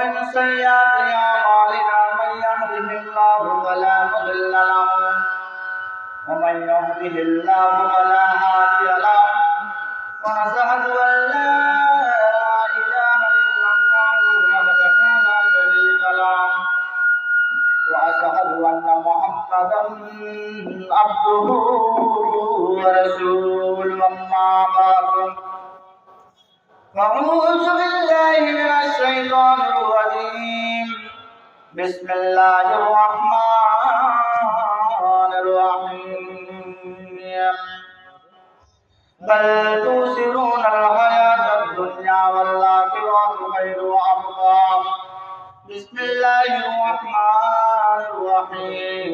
ومن سيئات أعمالنا من يهده الله فلا مضل له ومن يضلل الله فلا هادي له ونشهد أن لا إله إلا الله وحده لا شريك له وأشهد أن محمدا عبده ورسوله أما بعد أعوذ بالله من الشيطان الرجيم بسم الله الرحمن الرحيم بل تؤثرون الحياة الدنيا والآخرة خير وأبقى بسم الله الرحمن الرحيم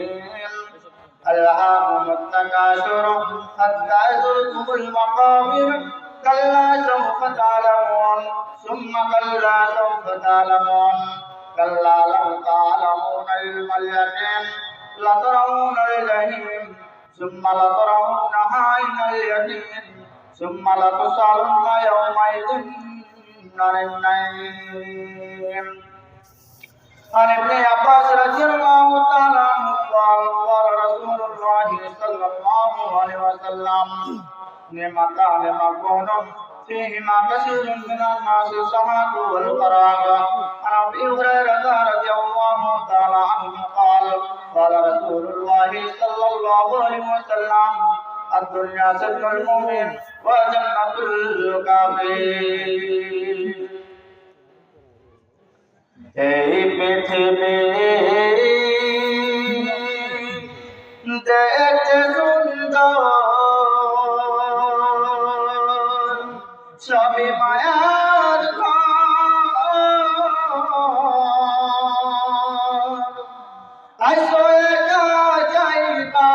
ألهاكم التكاثر حتى زرتم المقابر كلا سوف تعلمون ثم كلا سوف تعلمون كلا لو تعلمون علم اليقين لترون الجحيم ثم لترونها عين اليقين ثم لتسألن يومئذ عن النعيم عن ابن عباس رضي الله تعالى عنه قال قال رسول الله صلى الله عليه وسلم نعمتان مغبون فيهما كثير من الناس الصحة والفراغ عن ابي هريرة رضي الله تعالى عنه قال قال رسول الله صلى الله عليه وسلم الدنيا سجن المؤمن وجنة الكافر এই পৃথিবী দেখতে সুন্দর সবই মায়ার আসো একা যাইবা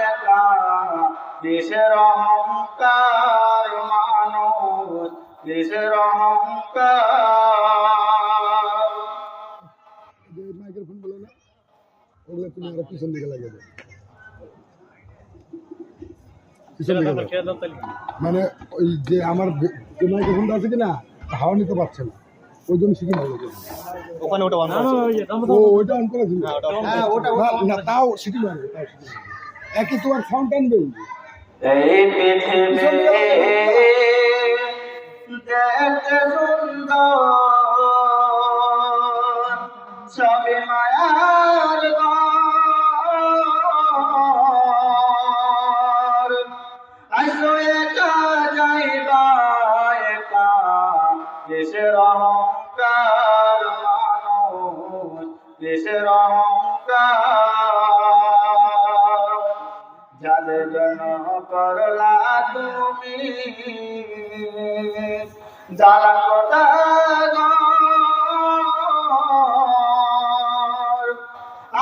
একা দেশের অহংকার মানুষ দেশের অহংকার মাইক্রোফোন বলো না ওগুলো তুমি আরো পিছন দিকে লাগিয়ে দাও মানে ওই যে আমার যে মাইক্রোফোনটা আছে কিনা হাওয়া নিতে পারছে না ওই জন্য সিটি মারলো ওখানে ওটা অন করা ও ওইটা অন করা ছিল না তাও সিটি মারবে একই তোমার সাউন্ড টানবে এই পৃথিবী দেখতে সুন্দর সবে মায়ার ঘর আসো একা যাইবা একা দেশের অহংকার মানুষ দেশের অহংকার যাদের জন্য করলা তুমি জ্বালা কথা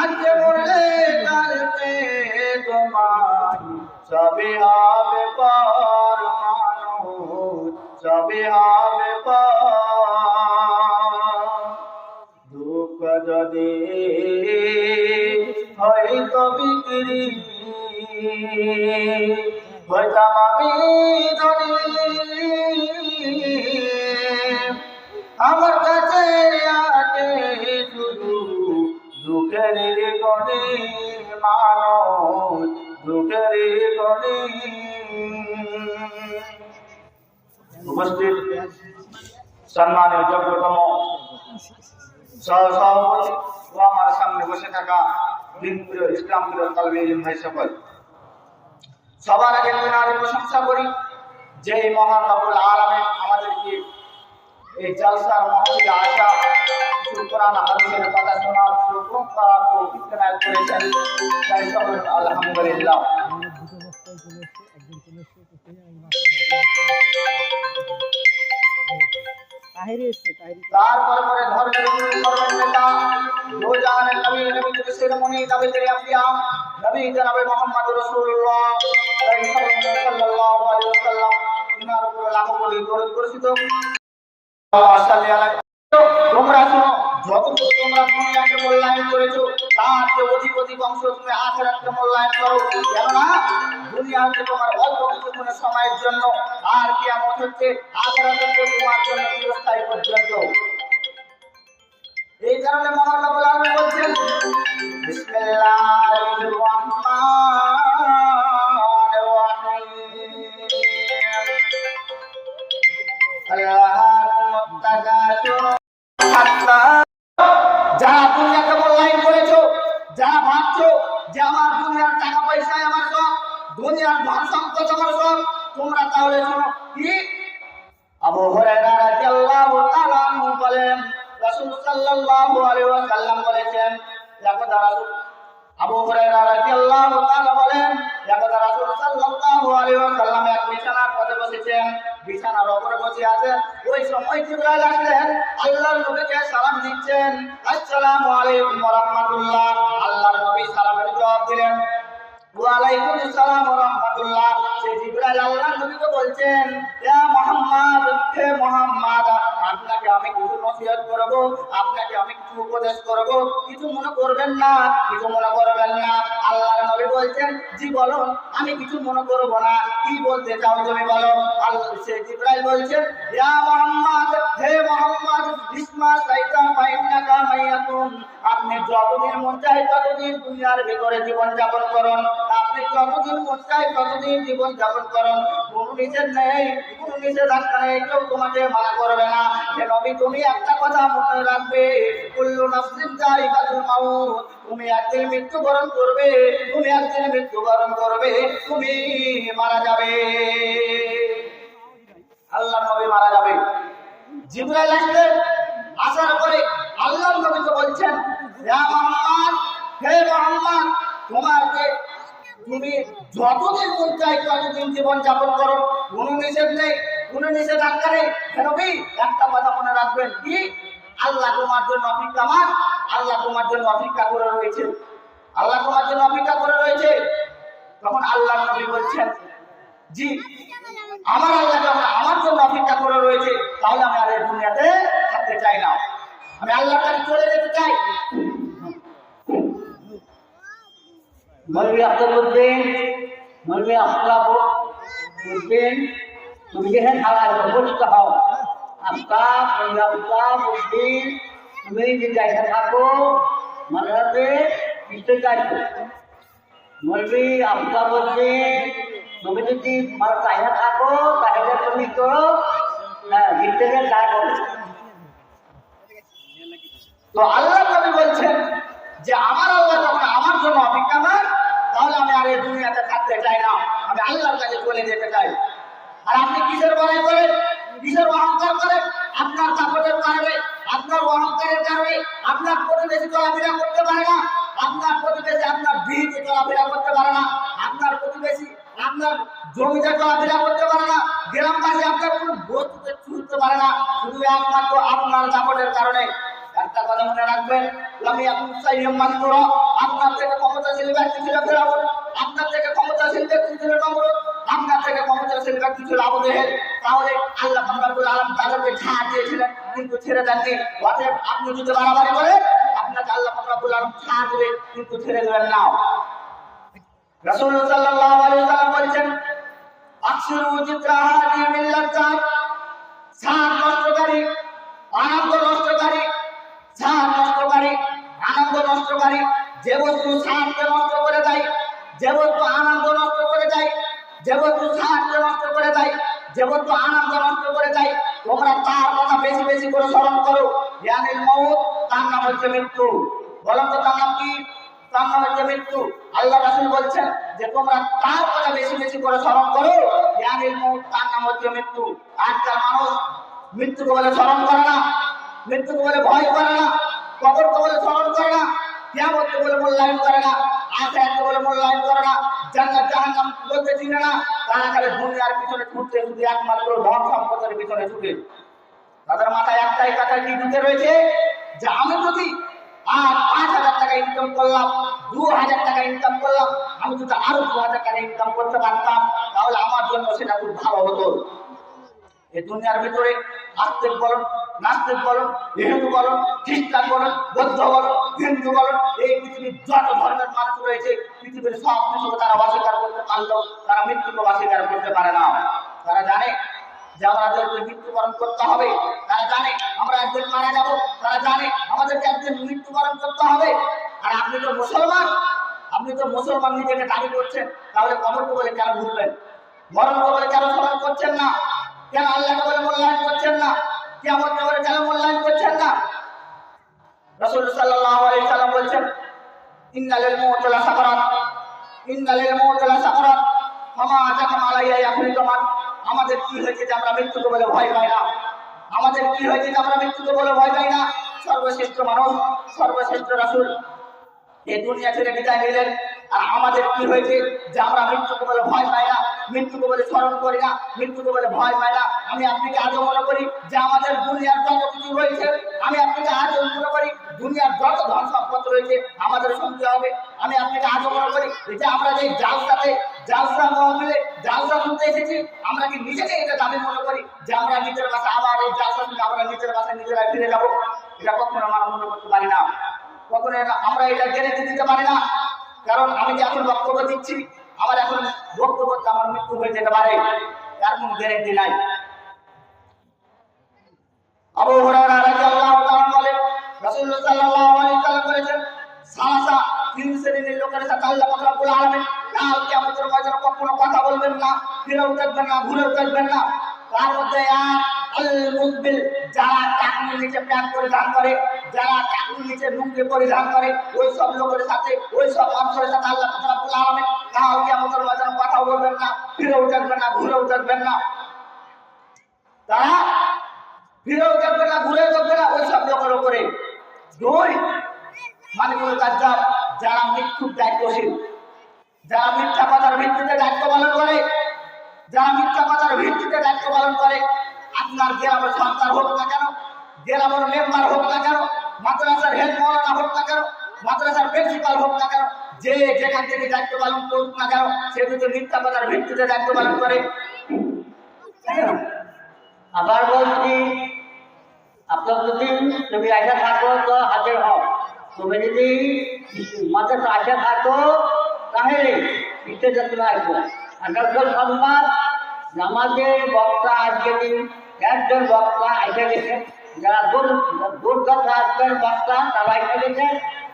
আজকে বলে কালকে তোমার সবই হবে পর মানুষ সবই হবে পর দুঃখ যদি হয়তো বিক্রি হইতাম আমি ধনী আমার কাছে আছে শুধু দুঃখের গণে মানুষ দুঃখের গণে উপস্থিত সম্মানীয় যোগ্যতম সহসভাপতি ও আমার সামনে বসে থাকা দিনপ্রিয় ইসলাম প্রিয় তালেবে ইলম ভাই সকল সবার আগে আমি প্রশংসা করি যে এই মহান রব্বুল আলামিন আমাদেরকে এই জলসার মহফিলে আসা কিছু কোরআন হাদিসের কথা শোনার সুযোগ করার তৌফিক এনায়েত করেছেন তাই সকল আলহামদুলিল্লাহ তারপরে ধর্মের কর্মের নেতা দো জাহানের নবী নবীদের শিরোমণি নবীদের আম্বিয়া নবী জনাবে মুহাম্মদ রাসূলুল্লাহ সাল্লাল্লাহু আলাইহি ওয়াসাল্লাম ইনার উপর লাখো কোটি দরুদ বর্ষিত তোমরা শোনো যতটুকু তোমরা দুনিয়াকে মূল্যায়ন করেছো তার চেয়ে অধিক অধিক অংশ তুমি আখিরাতকে মূল্যায়ন করো কেননা দুনিয়াতে তোমার অল্প কিছুক্ষণ সময়ের জন্য আর কিয়ামত হচ্ছে আখিরাতে তোমার জন্য চিরস্থায়ী পর্যন্ত এই কারণে মহান রব্বুল আলামিন বলছেন বিসমিল্লাহির রহমানির রহিম যারা দুনিয়াকে মূল্যায়ন করেছো, যারা ভাবছো যে আমার দুনিয়ার টাকা পয়সায় আমার সব, দুনিয়ার ধন সম্পদ আমার সব, তোমরা তাহলে শোনো কি আবু হুরায়রা রাদিয়াল্লাহু তাআলা আনহু বলেন রাসূল সাল্লাল্লাহু আলাইহি ওয়াসাল্লাম বলেছেন একদা রাসূল আবু হুরায়রা রাদিয়াল্লাহু তাআলা বলেন একদা রাসূল সাল্লাল্লাহু আলাইহি ওয়াসাল্লাম এক বিছানার পথে বসেছেন, বিছানার উপরে বসে আছেন। ওই সময় জিবরাইল আসলেন, আল্লাহর নবীকে সালাম দিচ্ছেন, আসসালামু আলাইকুম ওয়া রাহমাতুল্লাহ। আল্লাহর নবী সালামের জবাব দিলেন, ওয়া আলাইকুম আসসালাম ওয়া রাহমাতুল্লাহ। সেই জিবরাইল আল্লাহর নবীকে বলছেন, ইয়া মুহাম্মদ, হে মুহাম্মদ, আপনাকে আমি কিছু নসিহত করব, আপনাকে আমি কিছু উপদেশ করব, কিছু মনে করবেন না, কিছু মনে করবেন না। আল্লাহর নবী বলছেন, জি বলো, আমি কিছু মনে করব না, কি বলতে চাও তুমি বলো। আল্লাহ সেই জিবরাইল বলছেন, ইয়া মুহাম্মদ, হে মুহাম্মদ, ইসমা সাইতা ফাইন্নাকা মাইয়াতুন, আপনি যতদিন মন চায় ততদিন দুনিয়ার ভিতরে জীবন যাপন করুন, আপনি যতদিন মন চায় ততদিন জীবন যাপন করুন, কোনো নিষেধ নেই, কোনো নিষেধাজ্ঞা নেই, কেউ তোমাকে মানা করবে না। হে নবী, তুমি একটা কথা মনে রাখবে, কুল্লু নাফসিন যায়িকাতুল মাউত, তুমি একদিন মৃত্যুবরণ করবে, তুমি একদিন মৃত্যুবরণ করবে, তুমি মারা যাবে। আল্লাহর নবী মারা যাবে। জিবরাইল আসলেন, আসার পরে আল্লাহর নবীকে বলছেন, ইয়া মুহাম্মদ, হে মুহাম্মদ, তোমাকে তুমি যতদিন মন চাই ততদিন জীবন যাপন করো, কোনো নিষেধ নেই, কোনো নিষেধাজ্ঞা নেই। হে নবী, একটা কথা মনে রাখবেন, কি আল্লাহ তোমার জন্য অপেক্ষামান, আল্লাহ তোমার জন্য অপেক্ষা করে রয়েছে, আল্লাহ তোমার জন্য অপেক্ষা করে রয়েছে। তখন আল্লাহর নবী বলছেন, জি, আমার আল্লাহ যখন আমার জন্য অপেক্ষা করে রয়েছে, তাহলে আমি আর এই দুনিয়াতে থাকতে চাই না, আমি আল্লাহর কাছে চলে যেতে চাই। मौलवी अख्तरुद्दीन, मौलवी अख्तरुद्दीन, তুমি যেখানে খাওয়ার ব্যবস্থা হও, আফতাবুদ্দিন, তুমি যে জায়গায় থাকো মাদ্রাসে নিশ্চয় চাইছো। মৌলवी আফতাবুদ্দিন, তুমি যদি চাইনা থাকো তাহলে তুমি করো ভিতরে যা করো। তো আল্লাহ নবী বলছেন যে আমার আল্লাহ যখন আমার জন্য অপেক্ষামান, তাহলে আমি আর এই দুনিয়াতে থাকতে চাই না, আমি আল্লাহর কাছে চলে যেতে চাই। আর আপনি কিসের বড়াই করেন, কিসের অহংকার করেন? আপনার কাপড়ের কারণে, আপনার অহংকারের কারণে আপনার প্রতিবেশী চলাফেরা করতে পারে না, আপনার প্রতিবেশী আপনার বিহিতে চলাফেরা করতে পারে না, আপনার প্রতিবেশী আপনার জমিতে চলাফেরা করতে পারে না, গ্রামবাসী আপনার কোনো বস্তুতে ছুঁতে পারে না, শুধু একমাত্র আপনার কাপড়ের কারণে। একটা কথা মনে রাখবেন, আপনার থেকে ক্ষমতাশীল ব্যক্তি ছিল ফেরাউন, আপনার থেকে ক্ষমতাশীল ব্যক্তি ছিল নমরুদ, আপনার থেকে ক্ষমতাশীল ব্যক্তি ছিল আবু জেহেল। তাহলে আল্লাহ রাব্বুল আলামিন তাদেরকে ছাড় দিয়েছিলেন, কিন্তু ছেড়ে দেননি। অতএব আপনি যদি বাড়াবাড়ি করেন, আপনাকে আল্লাহ রাব্বুল আলামিন ছাড় দেবে, কিন্তু ছেড়ে দেবেন না। রাসূল সাল্লাল্লাহু আলাইহি ওয়াসাল্লাম বলেছেন, আকসিরু যিকরা হাযিহি মিল্লাত, ছাড় নষ্টকারী, আনন্দ নষ্টকারী, ছাড় নষ্টকারী, আনন্দ নষ্টকারী, যে বস্তু ছাড়কে নষ্ট করে দেয়, যে বস্তু আনন্দ নষ্ট করে দেয়, যে বস্তু ছাড়কে নষ্ট করে দেয়, যে বস্তু আনন্দ নষ্ট করে দেয়, তোমরা তার কথা বেশি বেশি করে স্মরণ করো। ইয়ানিল মাউত, তার নাম হচ্ছে মৃত্যু। বলেন তো তার নাম কি? তার নাম হচ্ছে মৃত্যু। আল্লাহ রাসূল বলছেন যে তোমরা তার কথা বেশি বেশি করে স্মরণ করো। ইয়ানিল মাউত, তার নাম হচ্ছে মৃত্যু। আজকাল মানুষ মৃত্যুকে বলে স্মরণ করে না, মৃত্যুকে বলে ভয় করে না, কবরকে বলে স্মরণ করে না, কিয়ামতকে বলে মূল্যায়ন করে না, আখিরাতকে বলে মূল্যায়ন করে না, জান্নাত জাহান্নাম বলতে চিনে না। তারা খালি দুনিয়ার পিছনে ছুটতে, শুধু একমাত্র ধন সম্পদের পিছনে ছুটে। তাদের মাথায় একটাই কথা কি ঢুকে রয়েছে, যে আমি যদি আর ৫,০০০ টাকা ইনকাম করলাম, ২,০০০ টাকা ইনকাম করলাম, আমি যদি আরো ২,০০০ টাকা ইনকাম করতে পারতাম, তাহলে আমার জন্য সেটা খুব ভালো হতো। এই দুনিয়ার ভিতরে আস্তিক বলুন, নাস্তিক বলুন, ইহুদি বলুন, খ্রিস্টান বলুন, বৌদ্ধ বলুন, হিন্দু বলুন, এই পৃথিবীর যত ধর্মের মানুষ রয়েছে, পৃথিবীর সব কিছুকে তারা অস্বীকার করতে পারলেও তারা মৃত্যুকে অস্বীকার করতে পারে না। তারা জানে যে আমাদেরকে মৃত্যুবরণ করতে হবে, তারা জানে আমরা একদিন মারা যাব, তারা জানে আমাদেরকে একদিন মৃত্যুবরণ করতে হবে। আর আপনি তো মুসলমান, আপনি তো মুসলমান নিজেকে দাবি করছেন, তাহলে কবরকে বলে কেন ভুলবেন? মরণকে বলে কেন স্মরণ করছেন না? কেন আল্লাহকে বলে মূল্যায়ন করছেন না? কিয়ামতকে বলে কেন মূল্যায়ন করছেন না? রাসূল সাল্লাল্লাহু আলাইহি সাল্লাম বলেছেন, ইন্নালিল মউতি লাসাকারাত, ইন্নালিল মউতি লাসাকারাত, ফামা আতাকাম আলাইয়া ইয়াকুলুমান। আমাদের কি হয়েছে যে আমরা মৃত্যুকে বলে ভয় পাই না? আমাদের কি হয়েছে যে আমরা মৃত্যুকে বলে ভয় পাই না? সর্বশ্রেষ্ঠ মানুষ, সর্বশ্রেষ্ঠ রাসূল এই দুনিয়া ছেড়ে বিদায় নিলেন, আর আমাদের কি হয়েছে যে আমরা মৃত্যুকে বলে ভয় পাই না, মৃত্যুকে বলে স্মরণ করি না, মৃত্যুকে বলে ভয় পাই না? আমি আপনাকে আজও মনে করি যে আমাদের দুনিয়ার যত কিছু রয়েছে, আমি আপনাকে আজও মনে করি দুনিয়ার যত ধন সম্পদ রয়েছে আমাদের শুনতে হবে। আমি আপনাকে আজও মনে করি যে আমরা যে জালসা মহফিলে জালসা শুনতে এসেছি, আমরা কি নিজেকে এটা দাবি মনে করি যে আমরা নিজের বাসা আবার এই জালসা শুনতে আমরা নিজের বাসায় নিজেরা ফিরে যাবো? এটা কখনো আমরা মনে করতে পারি না, কখনো আমরা এটা গ্যারেন্টি দিতে পারি না। কারণ আমি যে এখন বক্তব্য দিচ্ছি, আমার এখন বক্তব্য আমার মৃত্যু হয়ে যেতে পারে, তার কোনো গ্যারেন্টি নাই। আবু হুরায়রা রাদিয়াল্লাহু তাআলা বলেন, রাসূলুল্লাহ সাল্লাল্লাহু আলাইহি ওয়াসাল্লাম বলেছেন, সালাসা তিন শ্রেণীর লোকের সাথে আল্লাহ পাক রব্বুল আলামিন কাল কিয়ামতের ময়দানে কখনো কথা বলবেন না, ফিরেও দেখবেন না, ঘুরেও দেখবেন না। তার মধ্যে আল মুসবিল, যারা টাকনুর নিচে প্যান্ট পরিধান করে, যারা টাকনুর নিচে লুঙ্গি পরিধান করে, ওই সব লোকের সাথে, ওই সব মানুষের সাথে আল্লাহ পাক রব্বুল আলামিন কাল কিয়ামতের ময়দানে কথা বলবেন না, ফিরেও দেখবেন না, ঘুরেও দেখবেন না। তারা ফিরেও দেখবে না, ঘুরেও দেখবে না ওই সব লোকের উপরে। দুই, মালিকুল কাজ্জাব, যারা মৃত্যুর দায়িত্বশীল, যারা মিথ্যা কথার ভিত্তিতে দায়িত্ব পালন করে, যারা মিথ্যা কথার ভিত্তিতে দায়িত্ব পালন করে। আপনার গ্রামের সরকার হোক না কেন, গ্রামের মেম্বার হোক না কেন, মাদ্রাসার হেড মাওলানা হোক না কেন, মাদ্রাসার প্রিন্সিপাল হোক না কেন, যে যেখান থেকে দায়িত্ব পালন করুক না কেন, সে যদি মিথ্যা কথার ভিত্তিতে দায়িত্ব পালন করে। আবার বলছি, আপনার যদি তুমি আশা থাকো তো হাজির হও, তুমি যদি মাদ্রাসা আশা থাকো তাহলে স্টেজে তুমি আসবো। আঠারোশো সংবাদ আমাদের বক্তা আজকে দিন একজন বক্তা এসে গেছে, যারা দুর্গত আসবেন বক্তা তারা এসে গেছে।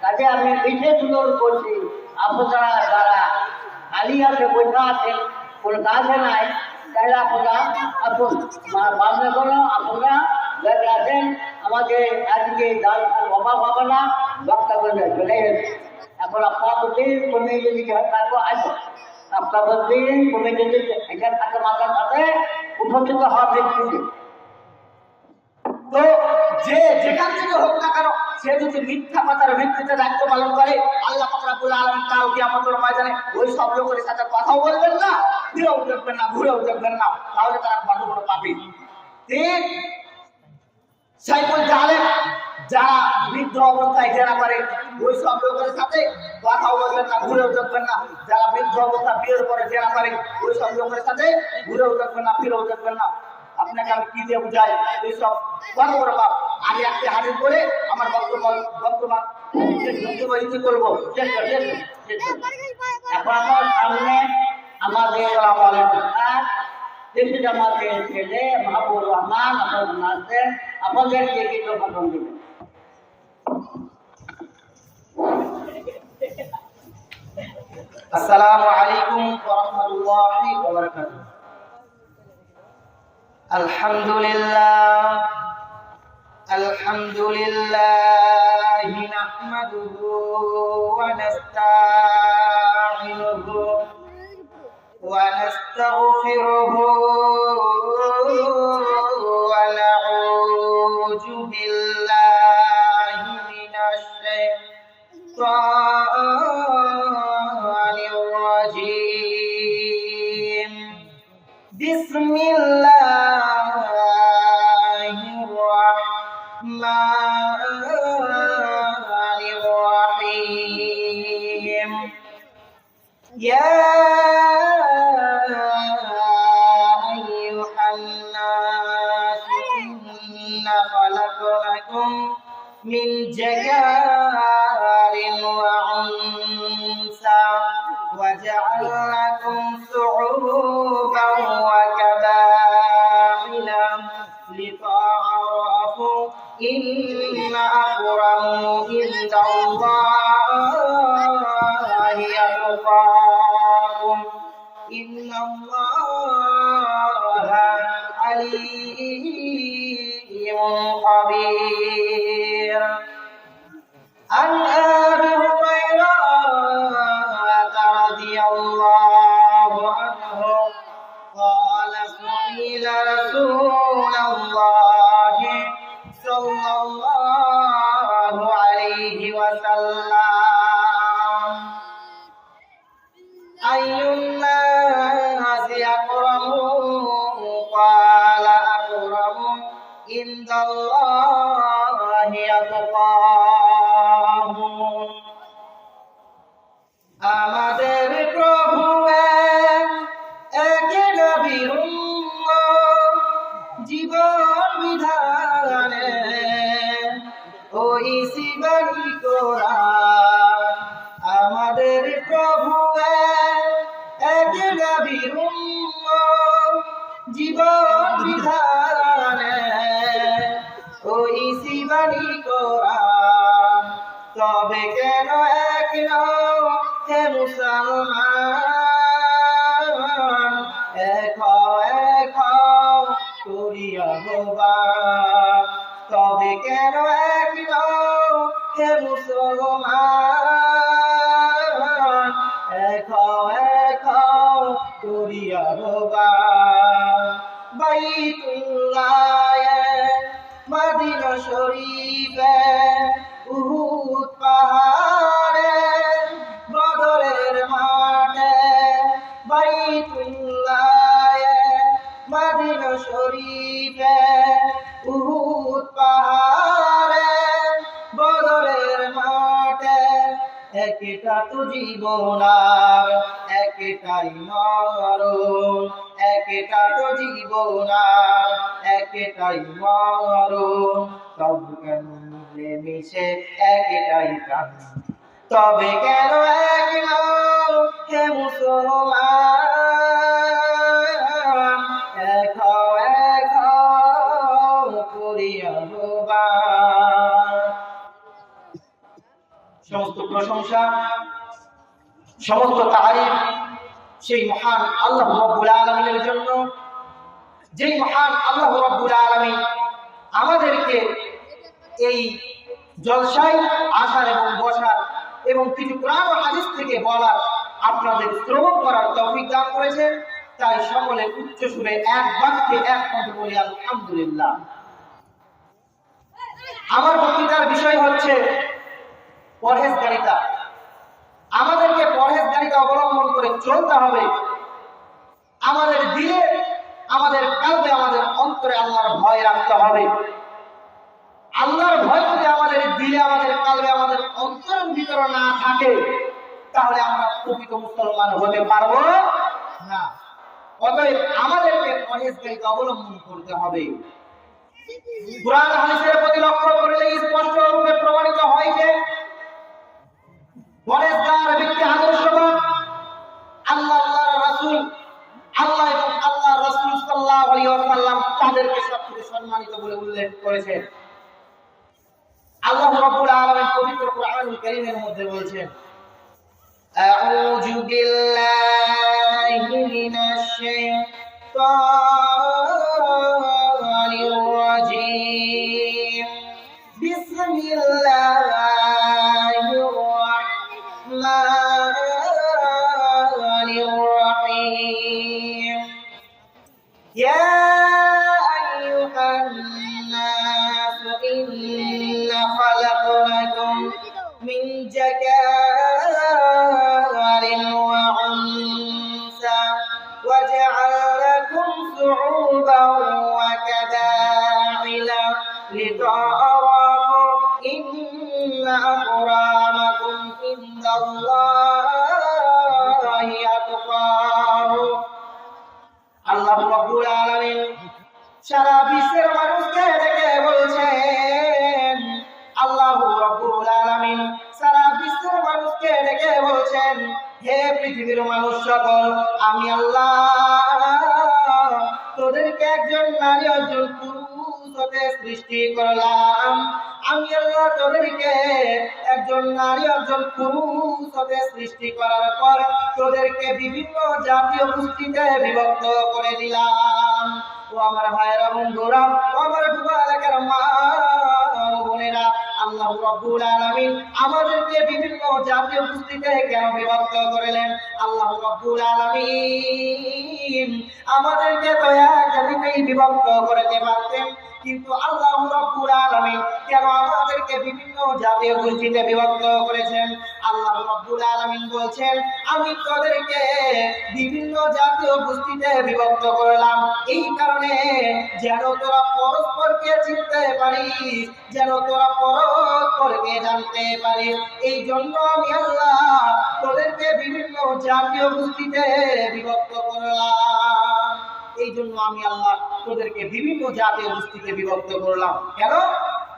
তাতে আমি বিশেষ অনুরোধ করছি, আপনারা যারা খালি আছে বসে আছেন, কোনো কাজে নাই, তাহলে আপনারা আসুন, ভাবনা করো আপনারা যারা আছেন। আমাদের আজকে ডাল অভাব হবে না, বক্তা বলে চলে গেছে। এখন আপনার প্রতি তুমি যদি থাকবো আসবো, আপনার প্রতি তুমি যদি এখানে থাকে মাথার সাথে উপস্থিত হওয়া ব্যক্তি। তো যে যেখান থেকে হোক না কেন, সে যদি মিথ্যা কথার ভিত্তিতে দায়িত্ব পালন করে, আল্লাহ পাক রব্বুল আলামিন কাল কিয়ামতের ময়দানে ওই সব লোকের সাথে কথাও বলবেন না, ফিরেও দেখবেন না, ঘুরেও দেখবেন না, তাহলে তারা বড় বড় পাপী। ঠিক সাইফুল জালেম, যারা বৃদ্ধ অবস্থায় জেরা করে, ওই সব লোকের সাথে কথাও বলবেন না, ঘুরেও দেখবেন না। যারা বৃদ্ধ অবস্থা বিয়ের পরে জেরা করে, ওই সব লোকের সাথে ঘুরেও দেখবেন না, ফিরেও দেখবেন না। আপনাকে আমি কি দিয়ে বুঝাই এইসব বড় বড় পাপ। আমি আজকে হাজির করে আমার বক্তব্য কি করবো, এখন আমার সামনে আমাদের দেশে জামাতের ছেলে মাহবুব রহমান আপনাদের আসছেন, আপনাদেরকে কিছু ভাষণ দেবেন। আসসালামু আলাইকুম ওয়া রাহমাতুল্লাহি ওয়া বারাকাতুহু। আলহামদুলিল্লাহ নাহমাদুহু ওয়া নাস্তাঈনুহু ওয়া নাস্তাগফিরুহু ওয়া নাউযু বিল্লাহি মিনাশ শাইতানির রাজীম। বিসমিল্লাহির রাহমানির রাহিম। ইয়া আইয়ুহান নাস ইন্না খালাকনাকুম মিন যাকারিন ওয়া উনসা وجعلناكم شعوبا وقبائل إن أكرمكم عند الله أتقاكم إن الله عليم خبير عن أبي هريرة رضي الله عنه قال سئل رسول الله صلى الله عليه وسلم أي الناس أكرم قال أكرم عند الله أتقاهم আমাদের প্রভু এক নবীর উম্মত জীবন বিধানে ওই শিবানী কোরআন আমাদের প্রভু এক নবীর উম্মত জীবন বিধানে ওই শিবানী কোরআন তবে কেন এক নও হে মুসলমান এক করিয়া ভগবান তবে কেন এক নও হে মুসলমান এক করিয়া ভগবান বাইতুল্লাহ মদিনা শরীফে উহুদ পাহাড়ে বদরের মাঠে বাইতুল্লাহ মদিনা শরীফে উহুদ পাহাড়ে বদরের মাঠে একটা তো জীবন আর একটাই মরণ একটা তো জীবন আর একটাই মরণ সব কেন মিশে একটাই প্রাণ তবে কেন এক নও হে মুসলমান এক করিয়া ভগবান সমস্ত প্রশংসা সমস্ত তারিফ সেই মহান আল্লাহ রাব্বুল আলামিনের জন্য যেই মহান আল্লাহ রাব্বুল আলামিন আমাদেরকে এই জলসায় আসার এবং বসার এবং কিছু কোরআন ও হাদিস থেকে বলার আপনাদের শ্রবণ করার তৌফিক দান করেছেন তাই সকলে উচ্চ সুরে এক বাক্যে এক কণ্ঠে বলি আলহামদুলিল্লাহ। আমার বক্তৃতার বিষয় হচ্ছে পরহেজগারিতা। আমাদেরকে পরহেজগারিতা অবলম্বন করে চলতে হবে। আমাদের দিলে আমাদের কালবে আমাদের অন্তরে আল্লাহর ভয় রাখতে হবে। আল্লাহর ভয় যদি আমাদের দিলে আমাদের কালবে আমাদের অন্তরের ভিতরে না থাকে তাহলে আমরা প্রকৃত মুসলমান হতে পারবো না। অতএব আমাদেরকে পরহেজগারিতা অবলম্বন করতে হবে। কুরআন হাদিসের প্রতি লক্ষ্য করলে স্পষ্ট রূপে প্রমাণিত হয় যে পরহেজগার ব্যক্তি আদর্শবান আল্লাহর রাসূল আল্লাহ এবং আল্লাহর রাসূল সাল্লাল্লাহু আলাইহি ওয়াসাল্লাম তাদেরকে সবচেয়ে সম্মানিত বলে উল্লেখ করেছেন। আল্লাহ রাব্বুল আলামিন পবিত্র কোরআনুল কারীমের মধ্যে বলেছেন আউযু বিল্লাহি মিনাশ শাইতানির রাজীম বিসমিল্লাহির রাহমানির রাহিম ইয়া আইয়ুহান নাস ইন্না খালাকনাকুম মিন যাকারিন ওয়া উনসা ওয়া জা'আলাকুম শুউবান ওয়া কাবাইলা লিতাআরাফু ইন্না আকরামাকুম ইনদাল্লাহি আতকাকুম। আল্লাহ রাব্বুল আলামিন সারা বিশ্বের মানুষকে ডেকে বলছেন, আল্লাহ রাব্বুল আলামিন সারা বিশ্বের মানুষকে ডেকে বলছেন, হে পৃথিবীর মানুষ সকল, আমি আল্লাহ তোদেরকে একজন নারী একজন পুরুষ হতে সৃষ্টি করলাম। আমি আল্লাহ তোদেরকে একজন নারী একজন পুরুষ হতে সৃষ্টি করার পর তোদেরকে বিভিন্ন জাতীয় গোষ্ঠীতে বিভক্ত করে দিলাম। ও আমার ভাইয়েরা বন্ধুরা, ও আমার ডুবা এলাকার মা ও বোনেরা, আল্লাহ রাব্বুল আলামিন আমাদেরকে বিভিন্ন জাতীয় গোষ্ঠীতে কেন বিভক্ত করলেন? আল্লাহ রাব্বুল আলামিন আমাদেরকে তো এক জাতিতেই বিভক্ত করতে পারতেন, কিন্তু আল্লাহ রাব্বুল আলামিন কেন আমাদেরকে বিভিন্ন জাতীয় গোষ্ঠীতে বিভক্ত করেছেন? আল্লাহ রাব্বুল আলামিন বলছেন, আমি তোদেরকে বিভিন্ন জাতীয় গোষ্ঠীতে বিভক্ত করলাম এই কারণে যেন তোরা পরস্পরকে চিনতে পারিস, যেন তোরা পরস্পরকে জানতে পারিস। এই জন্য আমি আল্লাহ তোদেরকে বিভিন্ন জাতীয় গোষ্ঠীতে বিভক্ত করলাম। এই জন্য আমি আল্লাহ তোদেরকে বিভিন্ন জাতীয় গোষ্ঠীতে বিভক্ত করলাম। কেন?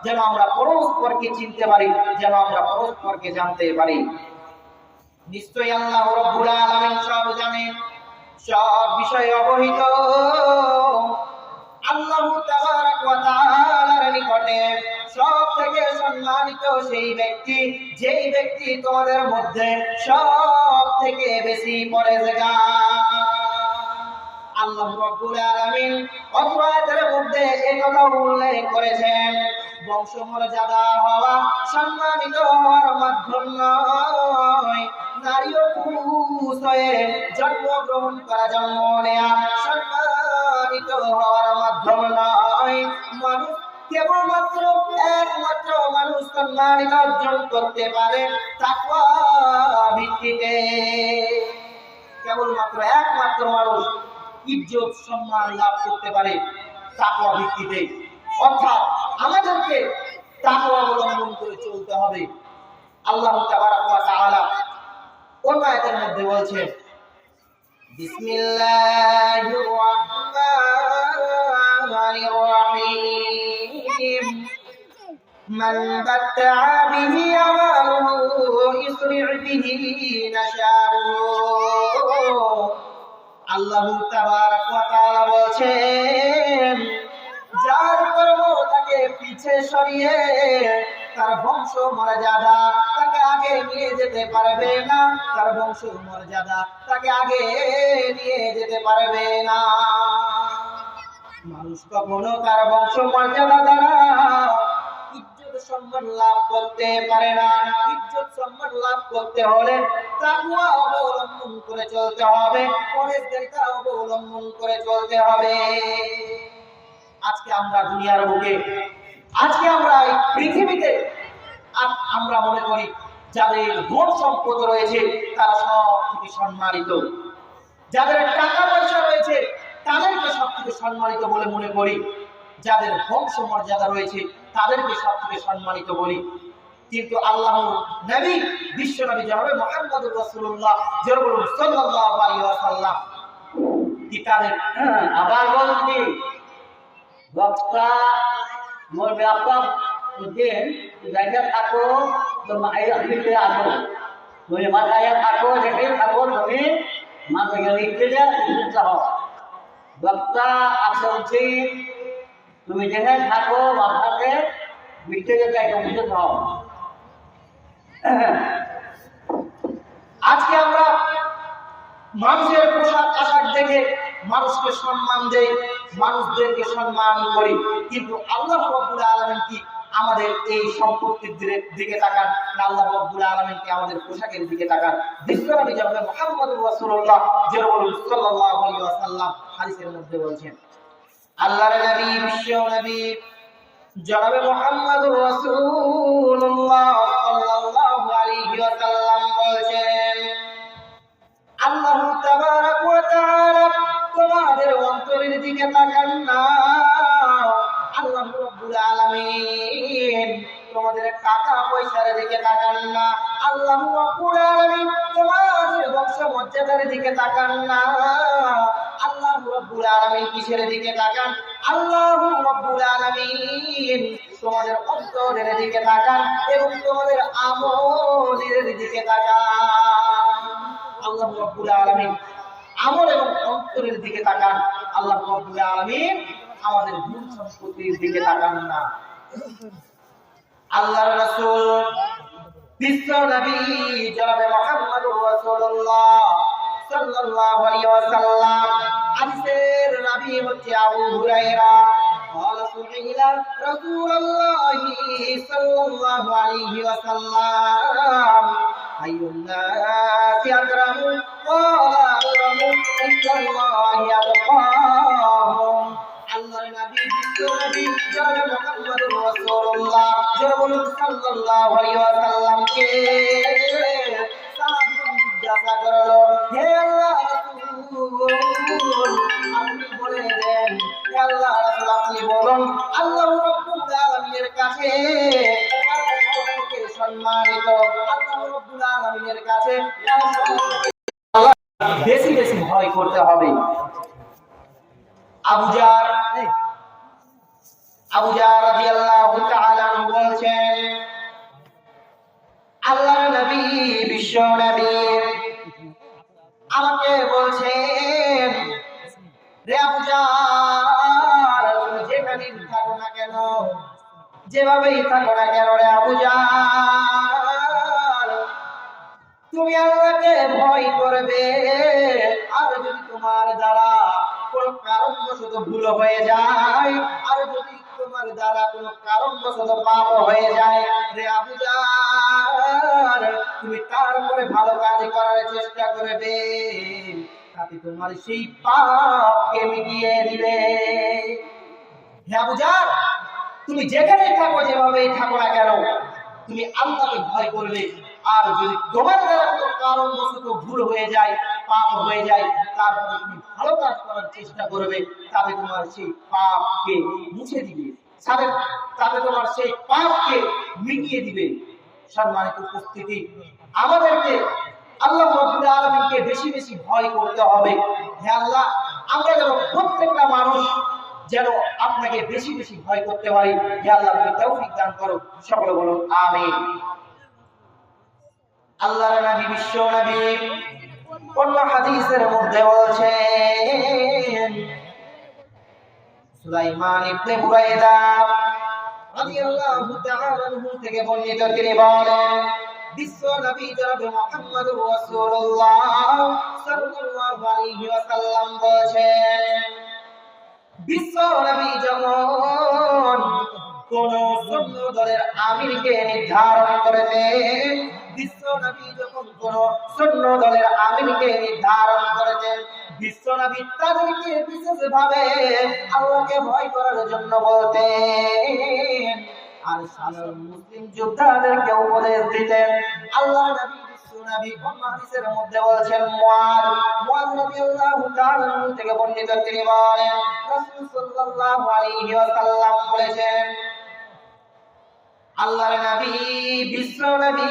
যেন আমরা পরস্পরকে চিনতে পারি, যেন আমরা পরস্পরকে জানতে পারি। নিশ্চয়ই আল্লাহ রাব্বুল আলামিন সব জানেন, সব বিষয়ে অবহিত। আল্লাহ তাবারক ওয়া তাআলার নিকটে সব থেকে সম্মানিত সেই ব্যক্তি, যেই ব্যক্তি তোমাদের মধ্যে সব থেকে বেশি পরেজগার। আল্লাহ রাব্বুল আলামিন অত্র আয়াতের মধ্যে এই কথা উল্লেখ করেছেন, বংশমর্যাদা হওয়া, সম্মানিত হওয়ার মাধ্যম নয়, নারী ও পুরুষ হয়ে জন্মগ্রহণ করা, জন্ম নেয়া সম্মানিত হওয়ার মাধ্যম নয়। মানুষ কেবলমাত্র একমাত্র মানুষ সম্মানিত অর্জন করতে পারে তাকওয়া ভিত্তিতে। কেবলমাত্র একমাত্র মানুষ ইজ্জত সম্মান লাভ করতে পারে তাকওয়া ভিত্তিতে। অর্থাৎ আমাদেরকে তাকওয়া অবলম্বন করে চলতে হবে। আল্লাহ তাবারক ওয়া তাআলা কোন আয়াতের মধ্যে বলছেন, বিসমিল্লাহির রাহমানির রহিম, মান বাত্তা বিহি আমালুহু ইসরি' বিহি নাশারু। আল্লাহ তাবারক ওয়া তাআলা বলছেন, যার কর্ম তাকে পিছে সরিয়ে তার বংশ মর্যাদা তাকে আগে নিয়ে যেতে পারবে না, তার বংশ মর্যাদা তাকে আগে নিয়ে যেতে পারবে না। মানুষ কখনো তার বংশ মর্যাদা দ্বারা ইজ্জত সম্মান লাভ করতে পারে না। ইজ্জত সম্মান লাভ করতে হলে তাকওয়া অবলম্বন করে চলতে হবে, পরহেজগারিতা অবলম্বন করে চলতে হবে। আজকে আমরা দুনিয়ার বুকে, আজকে আমরা এই পৃথিবীতে আমরা মনে করি যাদের ধন সম্পদ রয়েছে তারা সব থেকে সম্মানিত, যাদের টাকা পয়সা রয়েছে তাদেরকে সব থেকে সম্মানিত বলে মনে করি, যাদের বংশ মর্যাদা রয়েছে তাদেরকে সব থেকে সম্মানিত বলি। কিন্তু আল্লাহ নবী, বিশ্ব নবী জনাবে মুহাম্মদুর রাসূলুল্লাহ সাল্লাল্লাহু আলাইহি ওয়াসাল্লাম কি তাদের আবার বলছি, বক্তা মোর ব্যাপক উদ্দিন জায়গা থাকো তো ভিতরে আসো, তুমি মাথায় থাকো, যেখানে থাকো তুমি মাথায় লিখতে যাও। বক্তা আসা উচিত, তুমি যেখানে থাকো মাথাতে ভিতরে যাইতে বুঝতে হও। আজকে আমরা মানুষের পোশাক আশাক দেখে মানুষকে সম্মান দেই, মানুষদেরকে সম্মান করি, কিন্তু আল্লাহ রাব্বুল আলামিন কি আমাদের এই সম্পত্তির দিকে তাকান না আল্লাহ রাব্বুল আলামিন কি আমাদের পোশাকের দিকে তাকান? বিশ্বনবী জনাবে মুহাম্মদুর রাসূলুল্লাহ সাল্লাল্লাহু আলাইহি ওয়াসাল্লাম হাদিসের মধ্যে বলেছেন, আল্লাহর নবী বিশ্ব নবী জনাবে মুহাম্মদুর রাসূলুল্লাহ সাল্লাল্লাহু আলাইহি ওয়াসাল্লাম বলেছেন, আল্লাহ তাবারক ওয়া তাআলা তোমাদের অন্তরের দিকে তাকান না। আল্লাহ রাব্বুল আলামিন তোমাদের টাকা পয়সার দিকে তাকান না। আল্লাহ রাব্বুল আলামিন তোমাদের বংশ মর্যাদার দিকে তাকান না। আল্লাহ রাব্বুল আলামিন কিসের দিকে তাকান? আল্লাহ রাব্বুল আলামিন তোমাদের অন্তরের দিকে তাকান এবং তোমাদের আমলের দিকে তাকান। আল্লাহ রাব্বুল আলামিন আমল এবং অন্তরের দিকে তাকান। আল্লাহ রাব্বুল আলামিন আমাদের ভূম সম্পত্তির দিকে তাকান না। আল্লাহর রাসূল বিশ্ব নবী জনাবে মুহাম্মদুর রাসূলুল্লাহ সাল্লাল্লাহু আলাইহি ওয়াসাল্লাম হাদিসের নবী হচ্ছে আবু হুরায়রা قال سئل رسول الله صلى الله عليه وسلم أي الناس أكرم قال أكرم عند الله أتقاهم আল্লাহর নবী বিশ্ব নবী জনাবে মুহাম্মদুর রাসূলুল্লাহ সাল্লাল্লাহু আলাইহি ওয়াসাল্লামকে সাহাবীগণ জিজ্ঞাসা করলো, হে আল্লাহর রাসূল আপনি বলে দেন, হে আল্লাহর রাসূল আপনি বলুন আল্লাহ রাব্বুল আলামিনের কাছে সম্মানিত আল্লাহ রাব্বুল আলামিনের কাছে বেশি বেশি ভয় করতে হবে। আবু জার রাদিয়াল্লাহু তাআলা বলছেন, আল্লাহর নবী বিশ্ব নবী আমাকে বলছেন, রে আবু জার তুমি যেখানেই থাকো না কেন, যেভাবেই থাকো না কেন রে আবু জার, তুমি আল্লাহকে ভয় করবে। আর যদি তোমার দ্বারা কোন কারণবশত ভুল হয়ে যায়, আর যদি তোমার দ্বারা কোন কারণবশত পাপ হয়ে যায় রে আবু জার, তুমি তারপরে ভালো কাজ করার চেষ্টা করবে, তাতে তোমার সেই পাপকে মিটিয়ে দিবে। হে আবু জার তুমি যেখানেই থাকো, যেভাবেই থাকো না কেন, তুমি আল্লাহকে ভয় করবে। আর যদি তোমার দ্বারা কোনো কারণবশত ভুল হয়ে যায়, পাপ হয়ে যায়, তারপরে তুমি ভালো কাজ করার চেষ্টা করবে, তাতে তোমার সেই পাপকে মুছে দিবে, তাতে তোমার সেই পাপকে মিটিয়ে দিবে। সম্মানিত উপস্থিতি, আমাদেরকে আল্লাহ রাব্বুল আলামিনকে বেশি বেশি ভয় করতে হবে। হে আল্লাহ, আমরা যেন প্রত্যেকটা মানুষ যেন আপনাকে বেশি বেশি ভয় করতে পারি। হে আল্লাহ তুমি তৌফিক দান করো, সকলে বলুন আমিন। আল্লাহর নবী বিশ্ব নবী অন্য হাদিসের মধ্যে বলছেন, সুলাইমান ইবনে বুরাইদা রাদিয়াল্লাহু তাআলা আনহু থেকে বর্ণিত, তিনি বলেন, বিশ্ব নবী জনাবে মুহাম্মদুর রাসূলুল্লাহ সাল্লাল্লাহু আলাইহি ওয়াসাল্লাম বলেছেন, বিশ্ব নবী যখন কোন সৈন্য দলের আমিরকে নির্ধারণ করেছেন, বিশ্ব নবী যখন কোন সৈন্য দলের আমিরকে নির্ধারণ করেছেন, বিশ্ব নবী তাদেরকে বিশেষভাবে আল্লাহকে ভয় করার জন্য বলতেন, আর সাধারণ মুসলিম যোদ্ধাদেরকে উপদেশ দিতেন। আল্লাহ নবী নবী হাদিসের মধ্যে বলেছেন, মুআজ রাদিয়াল্লাহু তাআলা থেকে বর্ণিত, তিনি বলেন, রাসূল সাল্লাল্লাহু আলাইহি ওয়াসাল্লাম বলেছেন, আল্লাহর নবী বিশ্ব নবী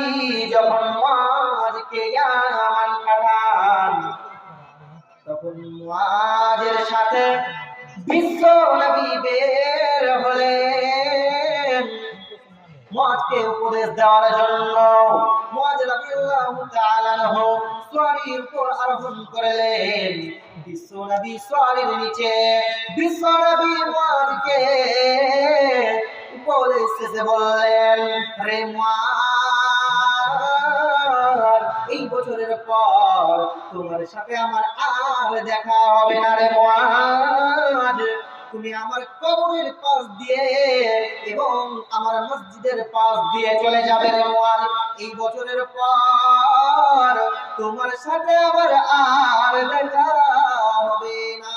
যখন মুআজকে ইয়ামান পাঠান, তখন মুআজের সাথে বিশ্ব নবী বের হলেন মুআজকে উপদেশ দেওয়ার জন্য। মুআজ রাদিয়াল্লাহু তাআলা আনহু সওয়ারির উপর আরোহণ করলেন, বিশ্ব নবী সওয়ারির নিচে। বিশ্ব নবী মুআজকে উপদেশ শেষে বললেন, রে মুআজ, এই বছরের পর তোমার সাথে আমার আর দেখা হবে না রে মুআজ, তুমি আমার কবরের পাশ দিয়ে এবং আমার মসজিদের পাশ দিয়ে চলে যাবে রে মুআজ। এই বছরের পর তোমার সাথে আমার আর দেখা হবে না,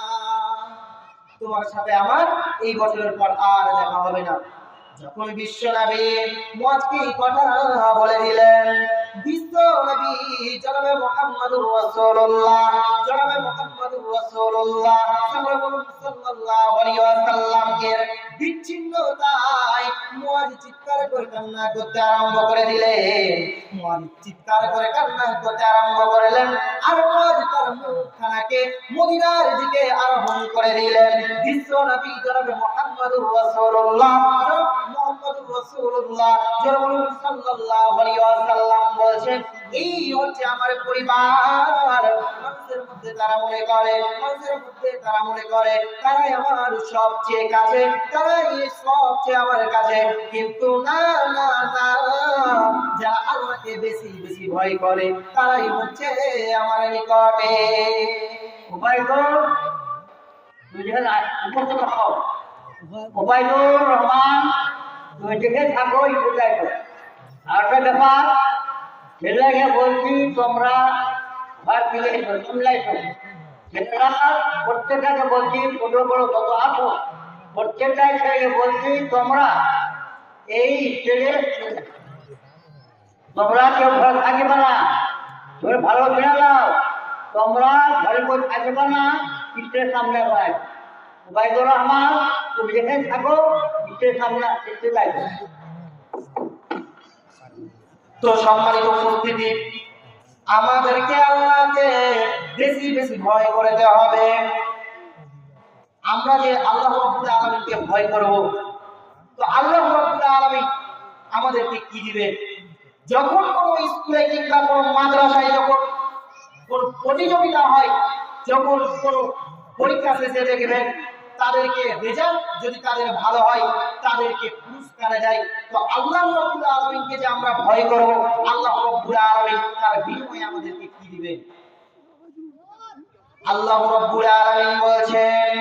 তোমার সাথে আমার এই বছরের পর আর দেখা হবে না। যখন বিশ্ব নবী মুআজকে এই কথা বলে দিলেন, বিশ্ব নবী জনাবে মুহাম্মদুর রাসূলুল্লাহ সাল্লাল্লাহু আলাইহি ওয়াসাল্লাম এর বিচ্ছিন্নতায় মুআজ চিৎকার করে কান্না করতে আরম্ভ করে দিলেন। মুআজ চিৎকার করে কান্না করতে আরম্ভ করলেন, আর মুআজ তার মুখখানাকে মদিনার দিকে আরোহণ করে দিলেন। বিশ্ব নবী জনাবে মুহাম্মদুর রাসূলুল্লাহ সাল্লাল্লাহু আলাইহি ওয়াসাল্লাম বলেছেন, এই হচ্ছে আমার পরিবার। মানুষের মধ্যে তারা মনে করে তারাই আমার সবচেয়ে কাছে, তারাই সবচেয়ে আমার কাছে। কিন্তু না না না, যারা আল্লাহকে বেশি বেশি ভয় করে তারাই হচ্ছে আমার নিকটে। উবাইদুর তুমি যেখানে উপস্থিত হও, উবাইদুর রহমান তুমি যেখানে থাকো কোথায় থাকো। আর একটা ব্যাপার, ছেলেকে বলছি তোমরা ঘর থেকে ছেলেরা প্রত্যেকটাকে বলছি, ছোট বড় যত আছো প্রত্যেকটাই ছেলেকে বলছি তোমরা এই স্টেজে তোমরা কেউ ঘর থাকবে না, তুমি ভালো কিনে নাও, তোমরা ঘরে কেউ থাকবে না, স্টেজের সামনে পাই। উবাইদুর রহমান তুমি যেখানে থাকো স্টেজের সামনে স্টেজ আসবে। তো সম্মানিত উপস্থিতি, আমাদেরকে আল্লাহকে বেশি বেশি ভয় করতে হবে। আমরা যে আল্লাহ রাব্বুল আলামিনকে ভয় করব, তো আল্লাহ রাব্বুল আলামিন আমাদেরকে কি দিবে? যখন কোনো স্কুলে কিংবা কোনো মাদ্রাসায় যখন কোনো প্রতিযোগিতা হয়, যখন কোনো পরীক্ষা শেষে দেখবেন তাদেরকে রেজাল্ট যদি তাদের ভালো হয় তাদেরকে পুরস্কার দেয়। তো আল্লাহ রাব্বুল আলামিনকে যে আমরা ভয় করব, আল্লাহ রাব্বুল আলামিন তার বিনিময়ে আমাদেরকে কি দিবে? আল্লাহ রাব্বুল আলামিন বলেছেন,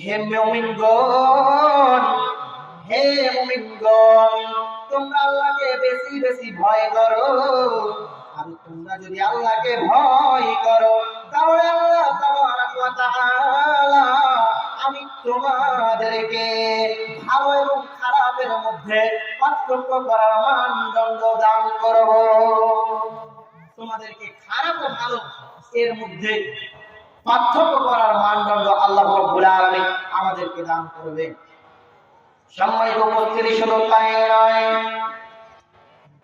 হে মুমিনগণ, হে মুমিনগণ, তোমরা আল্লাহকে বেশি বেশি ভয় করো। আর তোমরা যদি আল্লাহকে ভয় করো তাহলে আল্লাহ তাবারাক ওয়া তাআলা আমি তোমাদেরকে ভালো এবং খারাপের মধ্যে পার্থক্য করার মানদণ্ড দান করব। তোমাদেরকে খারাপ ও ভালো এর মধ্যে পার্থক্য করার মানদণ্ড আল্লাহ রাব্বুল আলামিন আমাদেরকে দান করবেন। সম্মানিত উপস্থিতি, শুধু তাই নয়,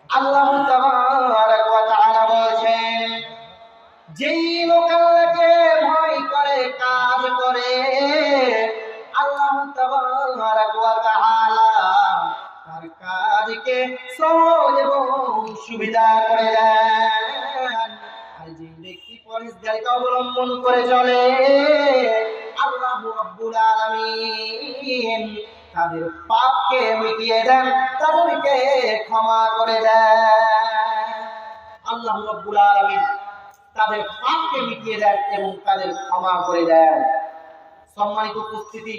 আল্লাহ তাবারাক ওয়া তাআলা বলেছেন, যেই লোক আল্লাহকে ভয় করে কাজ করে, আল্লাহ তাবারাক ওয়া তাআলা তার কাজকে সহজ এবং সুবিধা করে দেন। আর যে ব্যক্তি পরহেজগারিতা অবলম্বন করে চলে, আল্লাহ রাব্বুল আলামিন তাদের পাপকে মিটিয়ে দেন, তাদেরকে ক্ষমা করে দেন। আল্লাহ রাব্বুল আলামিন তাদের পাপকে মিটিয়ে দেন এবং তাদের ক্ষমা করে দেন। সম্মানিত উপস্থিতি,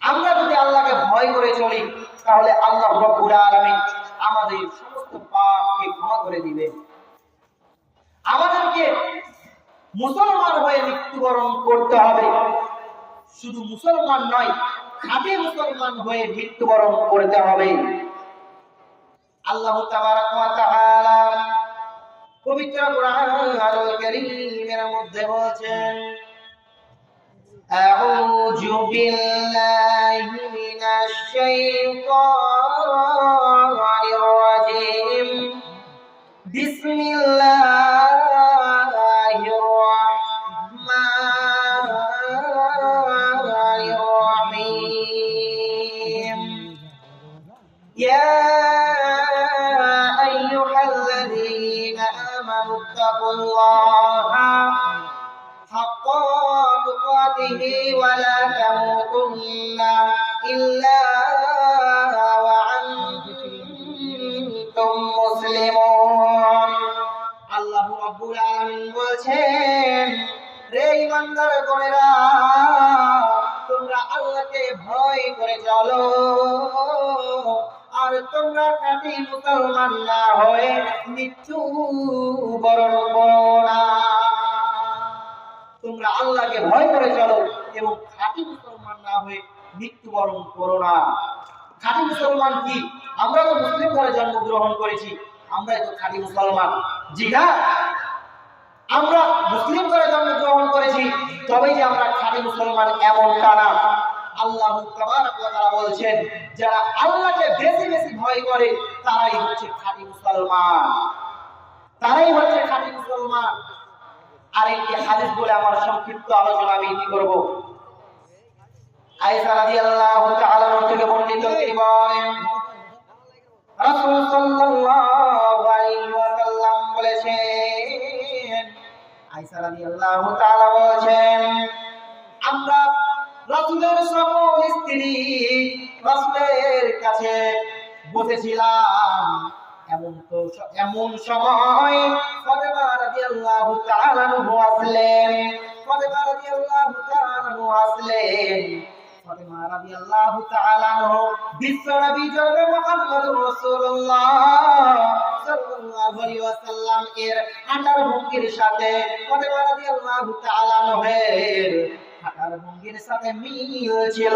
আমরা যদি আল্লাহকে ভয় করে চলি তাহলে আল্লাহ রাব্বুল আলামিন আমাদের সমস্ত পাপকে ক্ষমা করে দিবেন। আমাদেরকে মুসলমান হয়ে মৃত্যুবরণ করতে হবে। শুধু মুসলমান নয়, খাঁটি মুসলমান হয়ে মৃত্যুবরণ করতে হবে। আল্লাহ তাবারাক ওয়া তাআলা পবিত্র কোরআনুল কারীমের মধ্যে বলেছেন, আউযু বিল্লাহি মিনাশ শাইতানির রাজীম, বিসমিল্লাহির রাহমানির রাহিম। ইয়া আইয়ুহাল্লাযীনা আমানু তাকুল্লাহা হাক্কা তুকাতিহি ওয়া লা তামুতুন্না ইল্লা ওয়া আনতুম মুসলিমুন। আল্লাহ রাব্বুল আলামিন বলেছেন, রে ঈমানদার গণেরা, তোমরা আল্লাহকে ভয় করে চলো, আর তোমরা খাঁটি মুসলমান না হয়ে মৃত্যু বরণ করো না। তোমরা আল্লাহকে ভয় করে চলো এবং খাঁটি মুসলমান না হয়ে মৃত্যুবরণ করো না। খাঁটি মুসলমান কি? আমরা তো মুসলিম ঘরে জন্মগ্রহণ করেছি, আমরাই তো খাঁটি মুসলমান। জি হ্যাঁ, আমরা মুসলিম ঘরে জন্মগ্রহণ করেছি, তবেই যে আমরা খাঁটি মুসলমান এমনটা না। আল্লাহ তাবারাক ওয়া তাআলা বলছেন, যারা আল্লাহকে বেশি বেশি ভয় করে তারাই হচ্ছে খাঁটি মুসলমান, তারাই হচ্ছে খাঁটি মুসলমান। আরেকটি হাদিস বলে আমার সংক্ষিপ্ত আলোচনা আমি কি করব। আয়েশা রাদিয়াল্লাহু তাআলা থেকে বর্ণিত, তিনি বলেন, রাসূল সাল্লাল্লাহু আলাইহি ওয়াসাল্লাম বলেছেন, আয়েশা রাদিয়াল্লাহু তাআলা বলেছেন, আমরা রাসূলের সকল স্ত্রী রাসূলের কাছে বসেছিলাম। এমন সময় ফাতেমা রাদিয়াল্লাহু তাআলা আসলেন। ফাতেমা রাদিয়াল্লাহু তাআলা আসলেন। ফাতেমা রাদিয়াল্লাহু তাআলা বিশ্ব নবী জনাবে মুহাম্মদুর রাসূলুল্লাহ সাল্লাল্লাহু আলাইহি ওয়াসাল্লাম এর হাঁটার ভঙ্গির সাথে ফাতেমা রাদিয়াল্লাহু তাআলা এর হাঁটার ভঙ্গির সাথে মিল ছিল।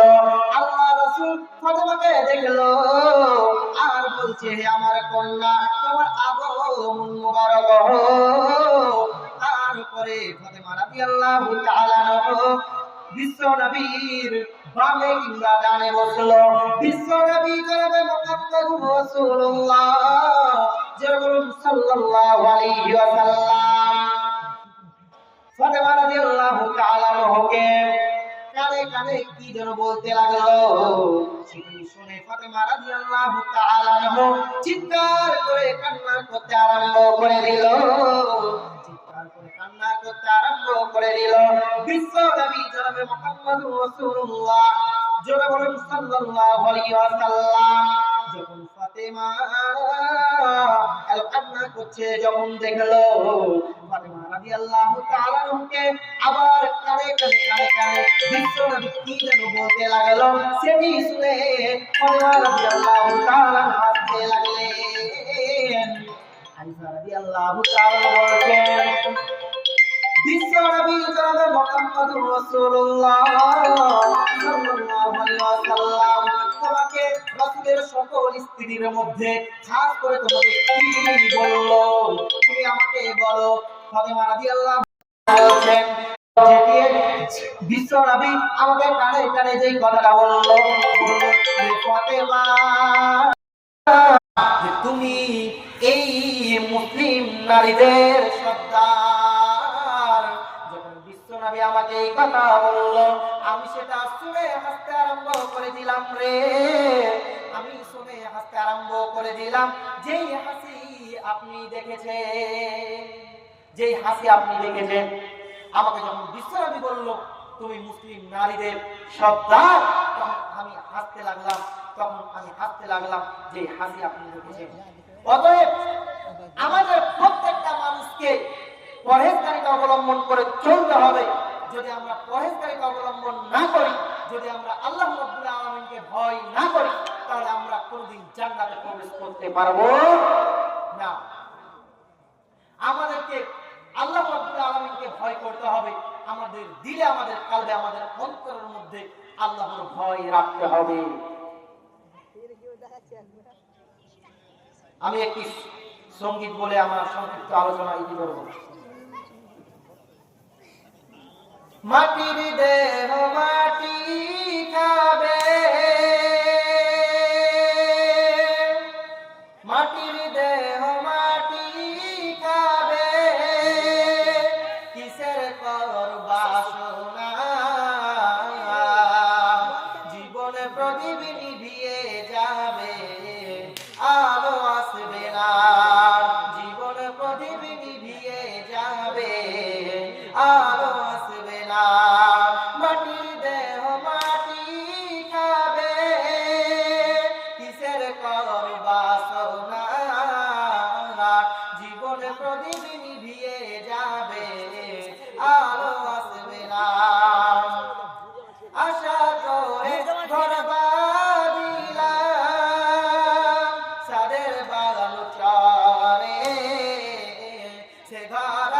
আল্লাহ রাসূল ফাতেমাকে দেখলো আর বলছে, হে আমার কন্যা, তোমার আগমন মুবারক হোক। তারপরে ফাতেমা রাদিয়াল্লাহু তাআলা বিশ্ব নবীর বামে কিংবা ডানে বসলো। বিশ্ব নবী জনাবে মুহাম্মদুর রাসূলুল্লাহ সাল্লাল্লাহু আলাইহি ওয়াসাল্লাম ফাতেমা রাদিয়াল্লাহু তাআলা কে কানে কানে কি যেন বলতে লাগলো। সেটি শুনে ফাতেমা রাদিয়াল্লাহু তাআলা চিৎকার করে কান্না করতে আরম্ভ করে দিল। চিৎকার করে কান্না করতে আরম্ভ করে দিল। বিশ্ব নবী জনাবে মুহাম্মদুর রাসূলুল্লাহ সাল্লাল্লাহু আলাইহি ওয়াসাল্লাম যখন ফাতেমা কান্না করছে, যখন দেখলো, ফাতেমা রাদিয়াল্লাহু তাআলা কে আবার কানে কানে কানে কানে বিশ্ব নবী কি যেন বলতে লাগলো। সেটি শুনে ফাতেমা রাদিয়াল্লাহু তাআলা হাসতে লাগলেন। আয়েশা রাদিয়াল্লাহু তাআলা বলেন, বিশ্ব নবী জনাবে মুহাম্মদুর রাসূলুল্লাহ সাল্লাল্লাহু আলাইহি ওয়াসাল্লাম তোমাকে রাসূলের সকল স্ত্রীর মধ্যে খাস করে তোমাকে কি বললো, তুমি আমাকে বলো। ফাতেমা রাদিয়াল্লাহু বলেন, যেটি বিশ্ব নবী আমাকে কানে কানে যেই কথাটা বললো, ফাতেমা তুমি এই মুসলিম নারীদের সর্দার। যখন বিশ্ব নবী আমাকে এই কথা বললো, আমি সেটা শুনে হাসতে আরম্ভ করে দিলাম রে। আমি শুনে হাসতে আরম্ভ করে দিলাম। যেই হাসি আপনি দেখেছেন, যেই হাসি আপনি দেখেছেন, আমাকে যখন বিশ্ব নবী বললো তুমি মুসলিম নারীদের সর্দার, তখন আমি হাসতে লাগলাম। যে হাসি আপনি দেখেছেন। অতএব আমাদের প্রত্যেকটা মানুষকে পরহেজগারিতা অবলম্বন করে চলতে হবে। যদি আমরা পরহেজগারিতা অবলম্বন না করি, যদি আমরা আল্লাহ রাব্বুল আলামিনকে ভয় না করি, তাহলে আমরা কোনদিন জান্নাতে প্রবেশ করতে পারবো না। আমাদেরকে আল্লাহ রাব্বুল আলামিনকে ভয় করতে হবে। আমাদের দিলে, আমাদের কালবে, আমাদের অন্তরের মধ্যে আল্লাহর ভয় রাখতে হবে। আমি একটি সঙ্গীত বলে আমার সংক্ষিপ্ত আলোচনা ইতি করব। মাটির দেহ মাটি খাবে, মাটির দেহ মাটি খাবে, কিসের কর বাসনা, জীবনে প্রদীপ নিভিয়ে যাবে, আলো আসবে না, জীবনে প্রদীপ নিভিয়ে যাবে, আলো আসবে না। মাটির দেহ মাটি খাবে, কিসের কর বাসনা, জীবনে প্রদীপ নিভিয়ে যাবে, আলো আসবে না। আশা করে ঘর বাঁধিলাম, সাদের বাগান চরে, সে ঘর